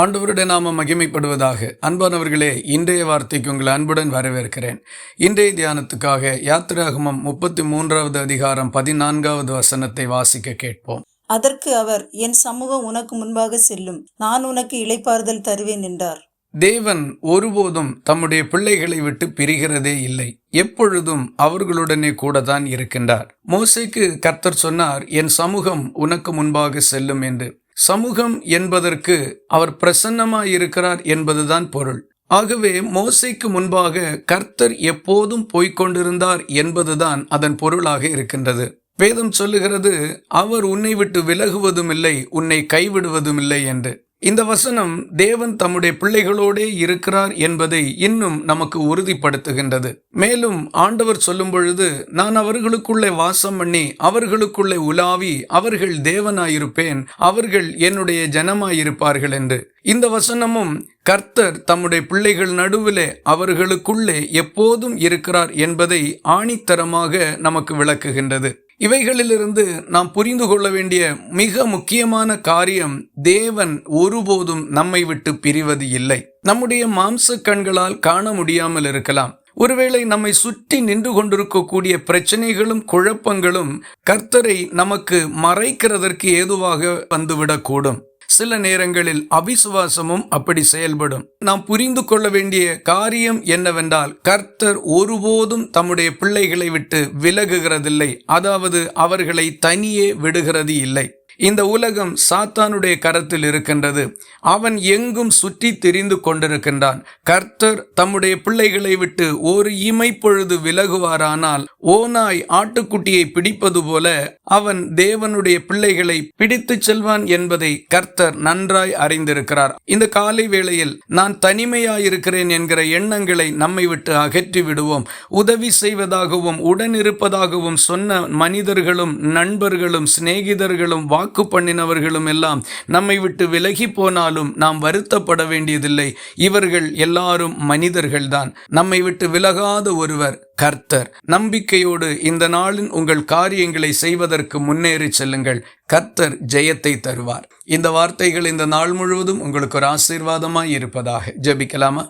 ஆண்டவருடைய நாமம் மகிமைப்படுவதாக. அன்பானவர்களே, இன்றைய வார்த்தைக்கு உங்களை அன்புடன் வரவேற்கிறேன். இன்றைய தியானத்துக்காக யாத்திராகமம் 33வது அதிகாரம் 14வது வசனத்தை வாசிக்க கேட்போம். அதற்கு அவர், என் சமூகம் உனக்கு முன்பாக செல்லும், நான் உனக்கு இளைப்பாறுதல் தருவேன் என்றார். தேவன் ஒருபோதும் தம்முடைய பிள்ளைகளை விட்டு பிரிகிறதே இல்லை. எப்பொழுதும் அவர்களுடனே கூட தான் இருக்கின்றார். மோசேக்கு கர்த்தர் சொன்னார், என் சமூகம் உனக்கு முன்பாக செல்லும் என்று. சமூகம் என்பதற்கு அவர் பிரசன்னமாயிருக்கிறார் என்பதுதான் பொருள். ஆகவே மோசேக்கு முன்பாக கர்த்தர் எப்போதும் போய்கொண்டிருந்தார் என்பதுதான் அதன் பொருளாக இருக்கின்றது. வேதம் சொல்லுகிறது, அவர் உன்னை விட்டு விலகுவதும் இல்லை, உன்னை கைவிடுவதும் இல்லை என்று. இந்த வசனம் தேவன் தம்முடைய பிள்ளைகளோடே இருக்கிறார் என்பதை இன்னும் நமக்கு உறுதிப்படுத்துகின்றது. மேலும் ஆண்டவர் சொல்லும் பொழுது, நான் அவர்களுக்குள்ளே வாசம் பண்ணி அவர்களுக்குள்ளே உலாவி அவர்கள் தேவனாயிருப்பேன், அவர்கள் என்னுடைய ஜனமாயிருப்பார்கள் என்று. இந்த வசனமும் கர்த்தர் தம்முடைய பிள்ளைகள் நடுவிலே அவர்களுக்குள்ளே எப்போதும் இருக்கிறார் என்பதை ஆணித்தரமாக நமக்கு விளக்குகின்றது. இவைகளிலிருந்து நாம் புரிந்து கொள்ள வேண்டிய மிக முக்கியமான காரியம், தேவன் ஒருபோதும் நம்மை விட்டு பிரிவது இல்லை. நம்முடைய மாம்ச கண்களால் காண முடியாமல் இருக்கலாம். ஒருவேளை நம்மை சுற்றி நின்று கொண்டிருக்கக்கூடிய பிரச்சனைகளும் குழப்பங்களும் கர்த்தரை நமக்கு மறைக்கிறதற்கு ஏதுவாக வந்துவிடக்கூடும். சில நேரங்களில் அவிசுவாசமும் அப்படி செயல்படும். நாம் புரிந்து கொள்ள வேண்டிய காரியம் என்னவென்றால், கர்த்தர் ஒருபோதும் தம்முடைய பிள்ளைகளை விட்டு விலகுகிறதில்லை, அதாவது அவர்களை தனியே விடுகிறது இல்லை. இந்த உலகம் சாத்தானுடைய கரத்தில் இருக்கின்றது. அவன் எங்கும் சுற்றி திரிந்து கொண்டிருக்கின்றான். கர்த்தர் தம்முடைய பிள்ளைகளை விட்டு ஒரு இமைப்பொழுது விலகுவாரானால், ஓநாய் ஆட்டுக்குட்டியை பிடிப்பது போல அவன் தேவனுடைய பிள்ளைகளை பிடித்து செல்வான் என்பதை கர்த்தர் நன்றாய் அறிந்திருக்கிறார். இந்த காலை வேளையில் நான் தனிமையாயிருக்கிறேன் என்கிற எண்ணங்களை நம்மை விட்டு அகற்றி விடுவோம். உதவி செய்வதாகவும் உடனிருப்பதாகவும் சொன்ன மனிதர்களும் நண்பர்களும் சிநேகிதர்களும் வாக்கு பண்ணினவர்களும் எல்லாம் நம்மை விட்டு விலகி போனாலும் நாம் வருத்தப்பட வேண்டியதில்லை. இவர்கள் எல்லாரும் மனிதர்கள்தான். நம்மை விட்டு விலகாத ஒருவர் கர்த்தர். நம்பிக்கையோடு இந்த நாளின் உங்கள் காரியங்களை செய்வதற்கு முன்னேறி செல்லுங்கள். கர்த்தர் ஜெயத்தை தருவார். இந்த வார்த்தைகள் இந்த நாள் முழுவதும் உங்களுக்கு ஒரு ஆசீர்வாதமாய் இருப்பதாக. ஜெபிக்கலாமா?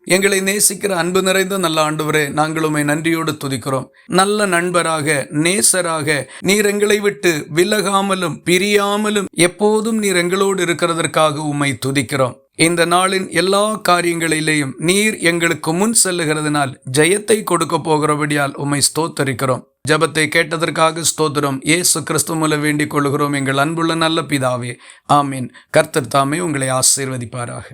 எங்களை நேசிக்கிற அன்பு நிறைந்த நல்ல ஆண்டவரே, நாங்கள் உம்மை நன்றியோடு துதிக்கிறோம். நல்ல நண்பராக, நேசராக நீர் எங்களை விட்டு விலகாமலும் பிரியாமலும் எப்போதும் நீர் எங்களோடு இருக்கிறதற்காக உம்மை துதிக்கிறோம். இந்த நாளின் எல்லா காரியங்களிலேயும் நீர் எங்களுக்கு முன் செல்லுகிறதுனால் ஜெயத்தை கொடுக்க போகிறபடியால் உம்மை ஸ்தோத்தரிக்கிறோம். ஜெபத்தை கேட்டதற்காக ஸ்தோத்திரம். இயேசு கிறிஸ்து மூலம் வேண்டிக் கொள்கிறோம் எங்கள் அன்புள்ள நல்ல பிதாவே, ஆமீன். கர்த்தர் தாமே உங்களை ஆசீர்வதிப்பாராக.